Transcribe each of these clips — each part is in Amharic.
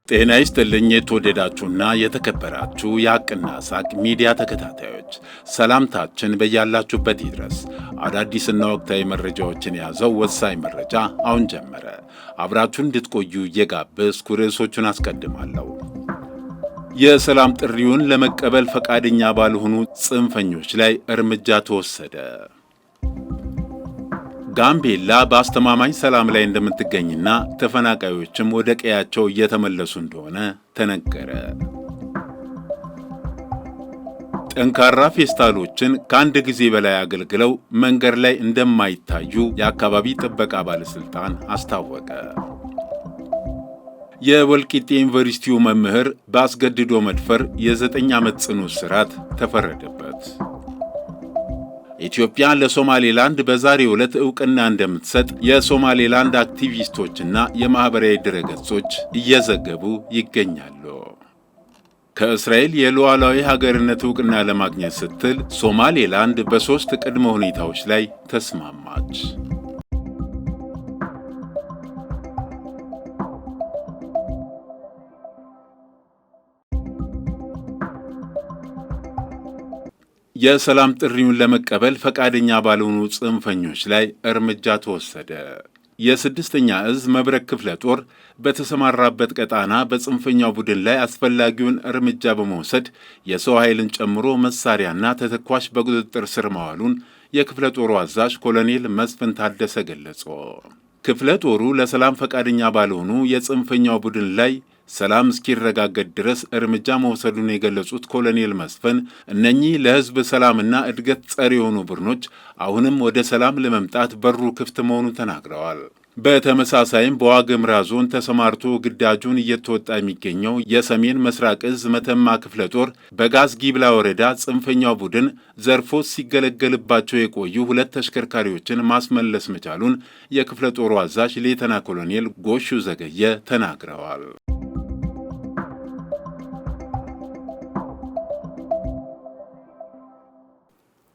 ጤና ይስጥልኝ የተወደዳችሁና የተከበራችሁ የሐቅና ሳቅ ሚዲያ ተከታታዮች፣ ሰላምታችን በያላችሁበት ይድረስ። አዳዲስና ወቅታዊ መረጃዎችን የያዘው ወሳኝ መረጃ አሁን ጀመረ። አብራችሁን እንድትቆዩ እየጋበዝኩ ርዕሶቹን አስቀድማለሁ። የሰላም ጥሪውን ለመቀበል ፈቃደኛ ባልሆኑ ጽንፈኞች ላይ እርምጃ ተወሰደ። ጋምቤላ በአስተማማኝ ሰላም ላይ እንደምትገኝና ተፈናቃዮችም ወደ ቀያቸው እየተመለሱ እንደሆነ ተነገረ። ጠንካራ ፌስታሎችን ከአንድ ጊዜ በላይ አገልግለው መንገድ ላይ እንደማይታዩ የአካባቢ ጥበቃ ባለሥልጣን አስታወቀ። የወልቂጤ ዩኒቨርሲቲው መምህር በአስገድዶ መድፈር የ9 ዓመት ጽኑ እስራት ተፈረደበት። ኢትዮጵያ ለሶማሌላንድ በዛሬው ዕለት ዕውቅና እንደምትሰጥ የሶማሌላንድ አክቲቪስቶችና የማኅበራዊ ድረገጾች እየዘገቡ ይገኛሉ። ከእስራኤል የሉዓላዊ ሀገርነት ዕውቅና ለማግኘት ስትል ሶማሌላንድ በ3 ቅድመ ሁኔታዎች ላይ ተስማማች። የሰላም ጥሪውን ለመቀበል ፈቃደኛ ባልሆኑ ጽንፈኞች ላይ እርምጃ ተወሰደ። የ6ኛ እዝ መብረቅ ክፍለ ጦር በተሰማራበት ቀጣና በጽንፈኛው ቡድን ላይ አስፈላጊውን እርምጃ በመውሰድ የሰው ኃይልን ጨምሮ መሳሪያና ተተኳሽ በቁጥጥር ስር ማዋሉን የክፍለ ጦሩ አዛዥ ኮሎኔል መስፍን ታደሰ ገለጹ። ክፍለ ጦሩ ለሰላም ፈቃደኛ ባልሆኑ የጽንፈኛው ቡድን ላይ ሰላም እስኪረጋገጥ ድረስ እርምጃ መውሰዱን የገለጹት ኮሎኔል መስፍን እነኚህ ለሕዝብ ሰላምና እድገት ጸር የሆኑ ቡድኖች አሁንም ወደ ሰላም ለመምጣት በሩ ክፍት መሆኑን ተናግረዋል። በተመሳሳይም በዋግምራ ዞን ተሰማርቶ ግዳጁን እየተወጣ የሚገኘው የሰሜን ምስራቅ እዝ መተማ ክፍለ ጦር በጋዝ ጊብላ ወረዳ ጽንፈኛው ቡድን ዘርፎ ሲገለገልባቸው የቆዩ 2 ተሽከርካሪዎችን ማስመለስ መቻሉን የክፍለ ጦሩ አዛዥ ሌተና ኮሎኔል ጎሹ ዘገየ ተናግረዋል።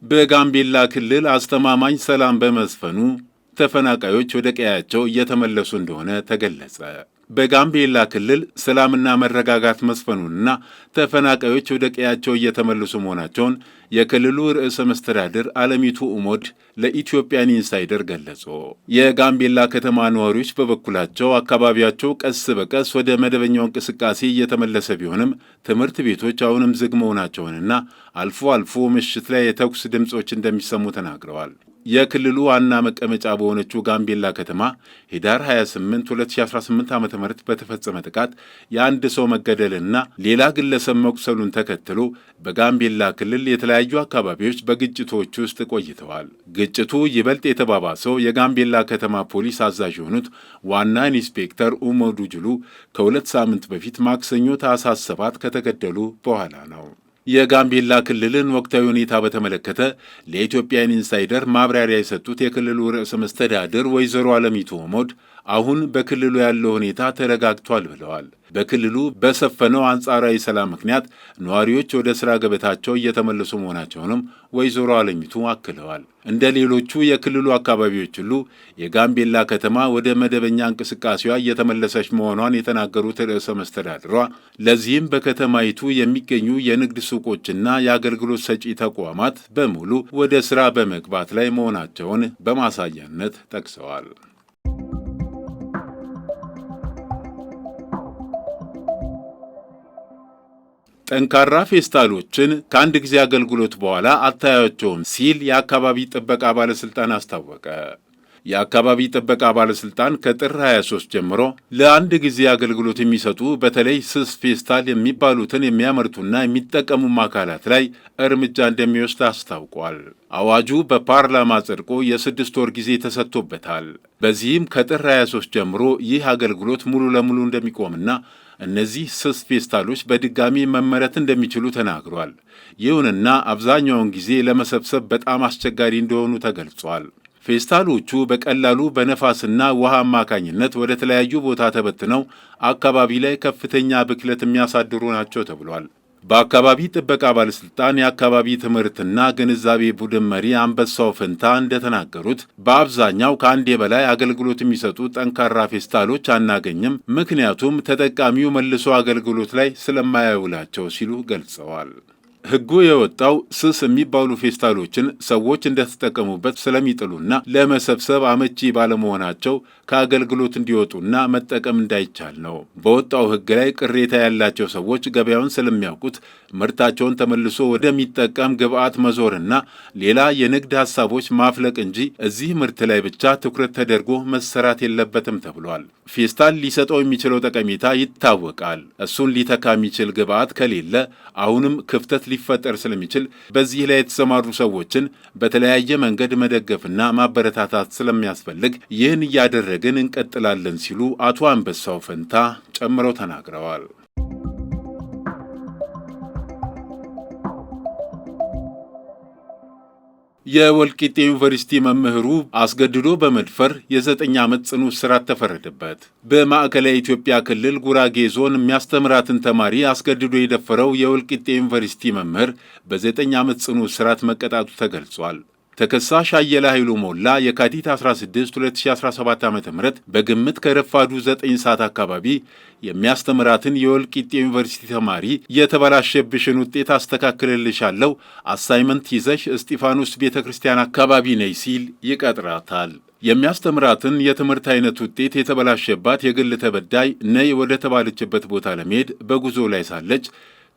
በጋምቤላ ክልል አስተማማኝ ሰላም በመስፈኑ ተፈናቃዮች ወደ ቀያቸው እየተመለሱ እንደሆነ ተገለጸ። በጋምቤላ ክልል ሰላምና መረጋጋት መስፈኑንና ተፈናቃዮች ወደ ቀያቸው እየተመለሱ መሆናቸውን የክልሉ ርዕሰ መስተዳድር አለሚቱ ኡሞድ ለኢትዮጵያን ኢንሳይደር ገለጹ። የጋምቤላ ከተማ ነዋሪዎች በበኩላቸው አካባቢያቸው ቀስ በቀስ ወደ መደበኛው እንቅስቃሴ እየተመለሰ ቢሆንም ትምህርት ቤቶች አሁንም ዝግ መሆናቸውንና አልፎ አልፎ ምሽት ላይ የተኩስ ድምፆች እንደሚሰሙ ተናግረዋል። የክልሉ ዋና መቀመጫ በሆነችው ጋምቤላ ከተማ ኅዳር 28 2018 ዓ.ም በተፈጸመ ጥቃት የአንድ ሰው መገደልና ሌላ ግለሰብ መቁሰሉን ተከትሎ በጋምቤላ ክልል የተለያዩ አካባቢዎች በግጭቶች ውስጥ ቆይተዋል። ግጭቱ ይበልጥ የተባባሰው የጋምቤላ ከተማ ፖሊስ አዛዥ የሆኑት ዋና ኢንስፔክተር ኡሞዱ ጅሉ ከ2 ሳምንት በፊት ማክሰኞ ታኅሳስ 7 ከተገደሉ በኋላ ነው። የጋምቤላ ክልልን ወቅታዊ ሁኔታ በተመለከተ ለኢትዮጵያን ኢንሳይደር ማብራሪያ የሰጡት የክልሉ ርዕሰ መስተዳድር ወይዘሮ አለሚቱ ኡሞድ አሁን በክልሉ ያለው ሁኔታ ተረጋግቷል ብለዋል። በክልሉ በሰፈነው አንጻራዊ ሰላም ምክንያት ነዋሪዎች ወደ ሥራ ገበታቸው እየተመለሱ መሆናቸውንም ወይዘሮ አለሚቱ አክለዋል። እንደ ሌሎቹ የክልሉ አካባቢዎች ሁሉ የጋምቤላ ከተማ ወደ መደበኛ እንቅስቃሴዋ እየተመለሰች መሆኗን የተናገሩት ርዕሰ መስተዳድሯ ለዚህም በከተማይቱ የሚገኙ የንግድ ሱቆችና የአገልግሎት ሰጪ ተቋማት በሙሉ ወደ ሥራ በመግባት ላይ መሆናቸውን በማሳያነት ጠቅሰዋል። ጠንካራ ፌስታሎችን ከአንድ ጊዜ አገልግሎት በኋላ አታያቸውም ሲል የአካባቢ ጥበቃ ባለሥልጣን አስታወቀ። የአካባቢ ጥበቃ ባለሥልጣን ከጥር 23 ጀምሮ ለአንድ ጊዜ አገልግሎት የሚሰጡ በተለይ ስስ ፌስታል የሚባሉትን የሚያመርቱና የሚጠቀሙም አካላት ላይ እርምጃ እንደሚወስድ አስታውቋል። አዋጁ በፓርላማ ጸድቆ የ6 ወር ጊዜ ተሰጥቶበታል። በዚህም ከጥር 23 ጀምሮ ይህ አገልግሎት ሙሉ ለሙሉ እንደሚቆምና እነዚህ ስስ ፌስታሎች በድጋሚ መመረት እንደሚችሉ ተናግሯል። ይሁንና አብዛኛውን ጊዜ ለመሰብሰብ በጣም አስቸጋሪ እንደሆኑ ተገልጿል። ፌስታሎቹ በቀላሉ በነፋስና ውሃ አማካኝነት ወደ ተለያዩ ቦታ ተበትነው አካባቢ ላይ ከፍተኛ ብክለት የሚያሳድሩ ናቸው ተብሏል። በአካባቢ ጥበቃ ባለሥልጣን የአካባቢ ትምህርትና ግንዛቤ ቡድን መሪ አንበሳው ፈንታ እንደተናገሩት በአብዛኛው ከአንዴ በላይ አገልግሎት የሚሰጡ ጠንካራ ፌስታሎች አናገኝም፣ ምክንያቱም ተጠቃሚው መልሶ አገልግሎት ላይ ስለማያውላቸው ሲሉ ገልጸዋል። ሕጉ የወጣው ስስ የሚባሉ ፌስታሎችን ሰዎች እንደተጠቀሙበት ስለሚጥሉና ለመሰብሰብ አመቺ ባለመሆናቸው ከአገልግሎት እንዲወጡና መጠቀም እንዳይቻል ነው። በወጣው ሕግ ላይ ቅሬታ ያላቸው ሰዎች ገበያውን ስለሚያውቁት ምርታቸውን ተመልሶ ወደሚጠቀም ግብዓት መዞርና ሌላ የንግድ ሐሳቦች ማፍለቅ እንጂ እዚህ ምርት ላይ ብቻ ትኩረት ተደርጎ መሰራት የለበትም ተብሏል። ፌስታል ሊሰጠው የሚችለው ጠቀሜታ ይታወቃል። እሱን ሊተካ የሚችል ግብዓት ከሌለ አሁንም ክፍተት ሊፈጠር ስለሚችል በዚህ ላይ የተሰማሩ ሰዎችን በተለያየ መንገድ መደገፍና ማበረታታት ስለሚያስፈልግ ይህን እያደረግን እንቀጥላለን ሲሉ አቶ አንበሳው ፈንታ ጨምረው ተናግረዋል። የወልቂጤ ዩኒቨርሲቲ መምህሩ አስገድዶ በመድፈር የ9 ዓመት ጽኑ እስራት ተፈረደበት። በማዕከላዊ ኢትዮጵያ ክልል ጉራጌ ዞን የሚያስተምራትን ተማሪ አስገድዶ የደፈረው የወልቂጤ ዩኒቨርሲቲ መምህር በ9 ዓመት ጽኑ እስራት መቀጣቱ ተገልጿል። ተከሳሽ አየለ ኃይሉ ሞላ የካቲት 16 2017 ዓ.ም በግምት ከረፋዱ 9 ሰዓት አካባቢ የሚያስተምራትን የወልቂጤ ዩኒቨርሲቲ ተማሪ የተበላሸብሽን ውጤት አስተካክልልሻለሁ፣ አሳይመንት ይዘሽ እስጢፋኖስ ቤተ ክርስቲያን አካባቢ ነይ ሲል ይቀጥራታል። የሚያስተምራትን የትምህርት አይነት ውጤት የተበላሸባት የግል ተበዳይ ነይ ወደ ተባለችበት ቦታ ለመሄድ በጉዞ ላይ ሳለች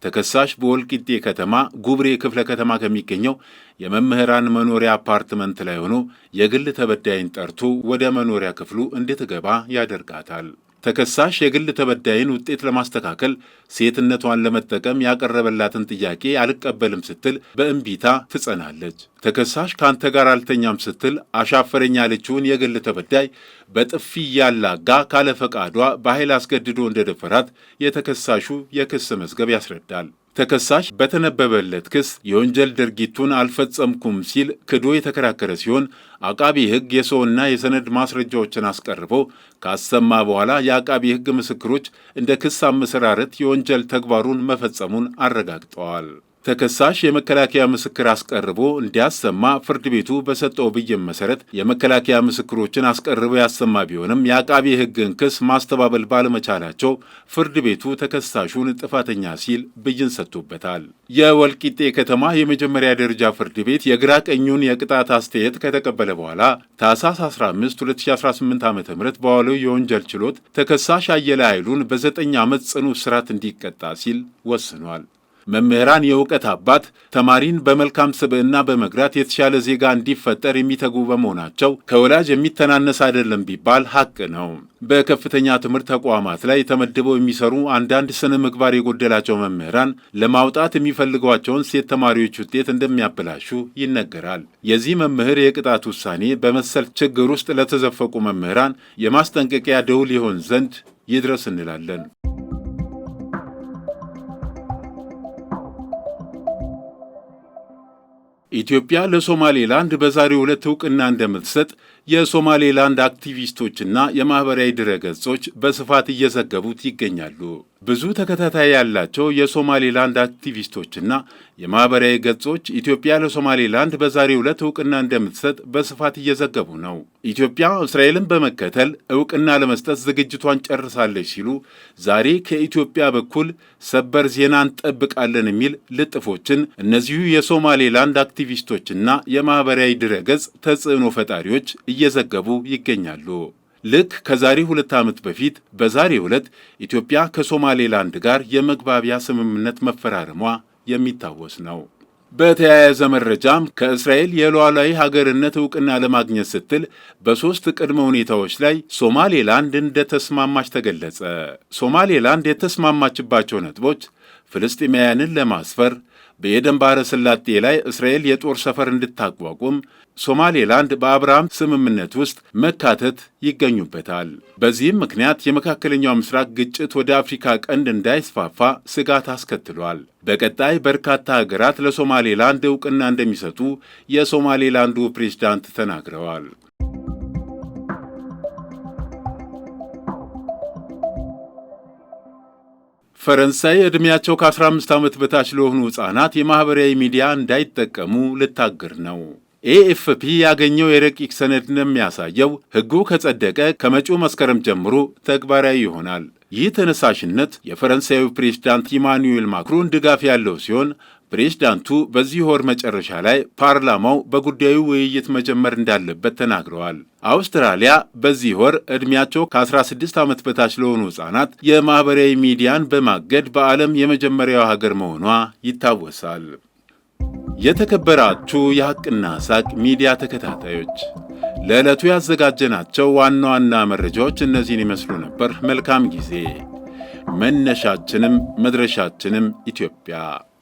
ተከሳሽ በወልቂጤ ከተማ ጉብሬ ክፍለ ከተማ ከሚገኘው የመምህራን መኖሪያ አፓርትመንት ላይ ሆኖ የግል ተበዳይን ጠርቶ ወደ መኖሪያ ክፍሉ እንድትገባ ያደርጋታል። ተከሳሽ የግል ተበዳይን ውጤት ለማስተካከል ሴትነቷን ለመጠቀም ያቀረበላትን ጥያቄ አልቀበልም ስትል በእምቢታ ትጸናለች። ተከሳሽ ካንተ ጋር አልተኛም ስትል አሻፈረኝ ያለችውን የግል ተበዳይ በጥፊ ያላጋ ካለ ፈቃዷ በኃይል አስገድዶ እንደደፈራት የተከሳሹ የክስ መዝገብ ያስረዳል። ተከሳሽ በተነበበለት ክስ የወንጀል ድርጊቱን አልፈጸምኩም ሲል ክዶ የተከራከረ ሲሆን አቃቢ ሕግ የሰውና የሰነድ ማስረጃዎችን አስቀርቦ ካሰማ በኋላ የአቃቢ ሕግ ምስክሮች እንደ ክስ አመሰራረት የወንጀል ተግባሩን መፈጸሙን አረጋግጠዋል። ተከሳሽ የመከላከያ ምስክር አስቀርቦ እንዲያሰማ ፍርድ ቤቱ በሰጠው ብይን መሰረት የመከላከያ ምስክሮችን አስቀርቦ ያሰማ ቢሆንም የአቃቢ ሕግን ክስ ማስተባበል ባለመቻላቸው ፍርድ ቤቱ ተከሳሹን ጥፋተኛ ሲል ብይን ሰጥቶበታል። የወልቂጤ ከተማ የመጀመሪያ ደረጃ ፍርድ ቤት የግራ ቀኙን የቅጣት አስተያየት ከተቀበለ በኋላ ታኅሳስ 15 2018 ዓ.ም በዋለው የወንጀል ችሎት ተከሳሽ አየለ ኃይሉን በ9 ዓመት ጽኑ እስራት እንዲቀጣ ሲል ወስኗል። መምህራን የእውቀት አባት፣ ተማሪን በመልካም ስብዕና በመግራት የተሻለ ዜጋ እንዲፈጠር የሚተጉ በመሆናቸው ከወላጅ የሚተናነስ አይደለም ቢባል ሐቅ ነው። በከፍተኛ ትምህርት ተቋማት ላይ ተመድበው የሚሰሩ አንዳንድ ስነ ምግባር የጎደላቸው መምህራን ለማውጣት የሚፈልጓቸውን ሴት ተማሪዎች ውጤት እንደሚያበላሹ ይነገራል። የዚህ መምህር የቅጣት ውሳኔ በመሰል ችግር ውስጥ ለተዘፈቁ መምህራን የማስጠንቀቂያ ደውል ይሆን ዘንድ ይድረስ እንላለን። ኢትዮጵያ ለሶማሌላንድ በዛሬው ዕለት ዕውቅና እንደምትሰጥ የሶማሌላንድ አክቲቪስቶችና የማኅበራዊ ድረገጾች በስፋት እየዘገቡት ይገኛሉ። ብዙ ተከታታይ ያላቸው የሶማሌላንድ አክቲቪስቶችና የማኅበራዊ ገጾች ኢትዮጵያ ለሶማሌላንድ በዛሬው ዕለት ዕውቅና እንደምትሰጥ በስፋት እየዘገቡ ነው። ኢትዮጵያ እስራኤልን በመከተል ዕውቅና ለመስጠት ዝግጅቷን ጨርሳለች ሲሉ ዛሬ ከኢትዮጵያ በኩል ሰበር ዜና እንጠብቃለን የሚል ልጥፎችን እነዚሁ የሶማሌላንድ አክቲቪስቶችና የማኅበራዊ ድረገጽ ተጽዕኖ ፈጣሪዎች እየዘገቡ ይገኛሉ። ልክ ከዛሬ 2 ዓመት በፊት በዛሬው ዕለት ኢትዮጵያ ከሶማሌላንድ ጋር የመግባቢያ ስምምነት መፈራረሟ የሚታወስ ነው። በተያያዘ መረጃም ከእስራኤል የሉዓላዊ ሀገርነት ዕውቅና ለማግኘት ስትል በሦስት ቅድመ ሁኔታዎች ላይ ሶማሌላንድ እንደተስማማች ተገለጸ። ሶማሌላንድ የተስማማችባቸው ነጥቦች ፍልስጤማውያንን ለማስፈር፣ በኤደን ባሕረ ሰላጤ ላይ እስራኤል የጦር ሰፈር እንድታቋቁም፣ ሶማሌላንድ በአብርሃም ስምምነት ውስጥ መካተት ይገኙበታል። በዚህም ምክንያት የመካከለኛው ምስራቅ ግጭት ወደ አፍሪካ ቀንድ እንዳይስፋፋ ስጋት አስከትሏል። በቀጣይ በርካታ ሀገራት ለሶማሌላንድ ዕውቅና እንደሚሰጡ የሶማሌላንዱ ፕሬዝዳንት ተናግረዋል። ፈረንሳይ ዕድሜያቸው ከ15 ዓመት በታች ለሆኑ ሕፃናት የማኅበራዊ ሚዲያ እንዳይጠቀሙ ልታግር ነው። ኤኤፍፒ ያገኘው የረቂቅ ሰነድ እንደሚያሳየው ሕጉ ከጸደቀ ከመጪው መስከረም ጀምሮ ተግባራዊ ይሆናል። ይህ ተነሳሽነት የፈረንሳዩ ፕሬዝዳንት ኢማኑኤል ማክሮን ድጋፍ ያለው ሲሆን ፕሬዝዳንቱ በዚህ ወር መጨረሻ ላይ ፓርላማው በጉዳዩ ውይይት መጀመር እንዳለበት ተናግረዋል። አውስትራሊያ በዚህ ወር ዕድሜያቸው ከ16 ዓመት በታች ለሆኑ ሕፃናት የማኅበራዊ ሚዲያን በማገድ በዓለም የመጀመሪያው ሀገር መሆኗ ይታወሳል። የተከበራችሁ የሐቅና ሳቅ ሚዲያ ተከታታዮች ለዕለቱ ያዘጋጀናቸው ዋና ዋና መረጃዎች እነዚህን ይመስሉ ነበር። መልካም ጊዜ። መነሻችንም መድረሻችንም ኢትዮጵያ።